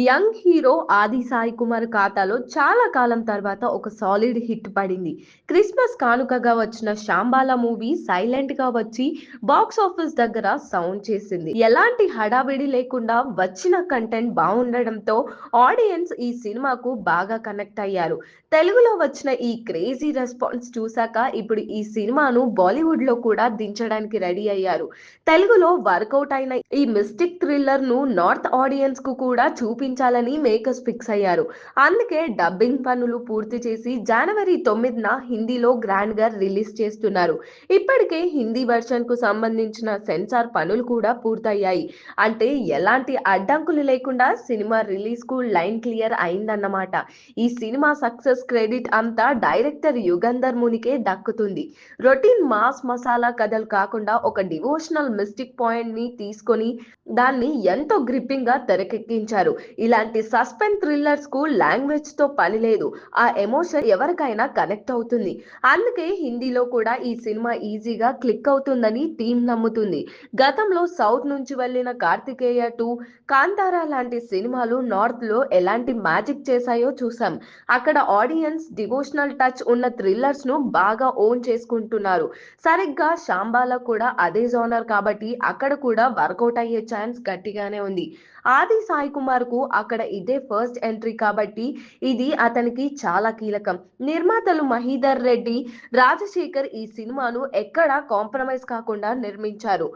Young hero ఆది సాయి కుమార్ ఖాతాలో చాలా కాలం తర్వాత ఒక సాలిడ్ హిట్ పడింది. క్రిస్మస్ కానుకగా వచ్చిన శాంబాలా మూవీ సైలెంట్ గా వచ్చి బాక్స్ ఆఫీస్ దగ్గర సౌండ్ చేసింది. ఎలాంటి హడావిడి లేకుండా వచ్చిన కంటెంట్ బాగుండడంతో ఆడియన్స్ ఈ సినిమాకు బాగా కనెక్ట్ అయ్యారు. తెలుగులో వచ్చిన ఈ క్రేజీ రెస్పాన్స్ చూశాక ఇప్పుడు ఈ సినిమాను బాలీవుడ్ లో కూడా దించడానికి రెడీ అయ్యారు. తెలుగులో వర్కౌట్ అయిన ఈ మిస్టిక్ థ్రిల్లర్ ను నార్త్ ఆడియన్స్ కు కూడా చూపించాలని మేకర్స్ ఫిక్స్ అయ్యారు. అందుకే డబ్బింగ్ పనులు పూర్తి చేసి జనవరి 9న హిందీలో గ్రాండ్ గా రిలీజ్ చేస్తున్నారు. ఇప్పటికే హిందీ వర్షన్ కు సంబంధించిన సెన్సార్ పనులు కూడా పూర్తయ్యాయి. అంటే ఎలాంటి అడ్డంకులు లేకుండా సినిమా రిలీజ్ కు లైన్ క్లియర్ అయిందన్నమాట. ఈ సినిమా సక్సెస్ క్రెడిట్ అంతా డైరెక్టర్ యుగంధర్ మునికే దక్కుతుంది. రొటీన్ మాస్ మసాలా కథలు కాకుండా ఒక డివోషనల్ మిస్టిక్ పాయింట్ ని తీసుకొని దాన్ని ఎంతో గ్రిప్పింగ్ గా తెరకెక్కించారు. ఇలాంటి సస్పెన్స్ థ్రిల్లర్స్ కు లాంగ్వేజ్ తో పని లేదు. ఆ ఎమోషన్ ఎవరికైనా కనెక్ట్ అవుతుంది. అందుకే హిందీలో కూడా ఈ సినిమా ఈజీగా క్లిక్ అవుతుందని టీం నమ్ముతుంది. గతంలో సౌత్ నుంచి వెళ్లిన కార్తికేయ 2, కాంతారా లాంటి సినిమాలు నార్త్ లో ఎలాంటి మ్యాజిక్ చేశాయో చూసాం. అక్కడ ఆడియన్స్ డివోషనల్ టచ్ ఉన్న థ్రిల్లర్స్ ను బాగా ఓన్ చేసుకుంటున్నారు. సరిగ్గా శాంబాలా కూడా అదే జోనర్ కాబట్టి అక్కడ కూడా వర్కౌట్ అయ్యే ఛాన్స్ గట్టిగానే ఉంది. ఆది సాయి కుమార్ కు అక్కడ ఇదే ఫస్ట్ ఎంట్రీ కాబట్టి ఇది అతనికి చాలా కీలకం. నిర్మాతలు మహీధర్ రెడ్డి, రాజశేఖర్ ఈ సినిమాను ఎక్కడా కాంప్రమైజ్ కాకుండా నిర్మించారు.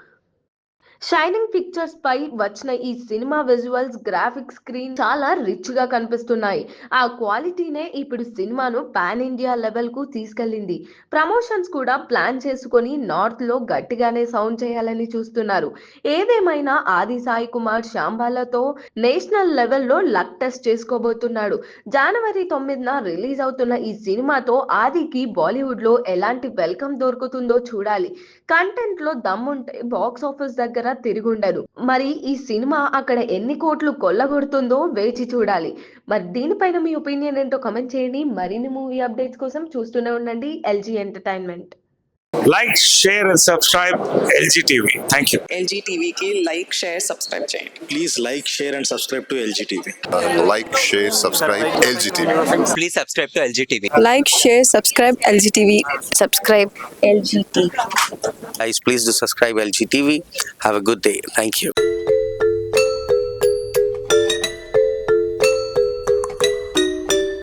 షైనింగ్ పిక్చర్స్ పై వచ్చిన ఈ సినిమా విజువల్స్, గ్రాఫిక్స్ స్క్రీన్ చాలా రిచ్ గా కనిపిస్తున్నాయి. ఆ క్వాలిటీనే ఇప్పుడు సినిమాను పాన్ ఇండియా లెవెల్ కు తీసుకెళ్లింది. ప్రమోషన్స్ కూడా ప్లాన్ చేసుకొని నార్త్ లో గట్టిగానే సౌండ్ చేయాలని చూస్తున్నారు. ఏదేమైనా ఆది సాయి కుమార్ శాంబాలతో నేషనల్ లెవెల్లో లక్ టెస్ట్ చేసుకోబోతున్నాడు. జనవరి 9న రిలీజ్ అవుతున్న ఈ సినిమాతో ఆదికి బాలీవుడ్ లో ఎలాంటి వెల్కమ్ దొరుకుతుందో చూడాలి. కంటెంట్ లో దమ్ముంటే బాక్స్ ఆఫీస్ దగ్గర తిరుగుండదు. మరి ఈ సినిమా అక్కడ ఎన్ని కోట్లు కొల్లగొడుతుందో వేచి చూడాలి. మరి దీనిపైన మీ ఒపీనియన్ ఏంటో కమెంట్ చేయండి. మరిన్ని మూవీ అప్డేట్స్ కోసం చూస్తూనే ఉండండి LG entertainment. Like, share and subscribe LG TV. Thank you. LG TV की like, share, subscribe చేయండి. Please like, share and subscribe to LG TV. Like, share, subscribe LG TV. Please subscribe to LG TV. Like, share, subscribe LG TV. Subscribe LG TV. Guys, please do subscribe LG TV. Have a good day. Thank you.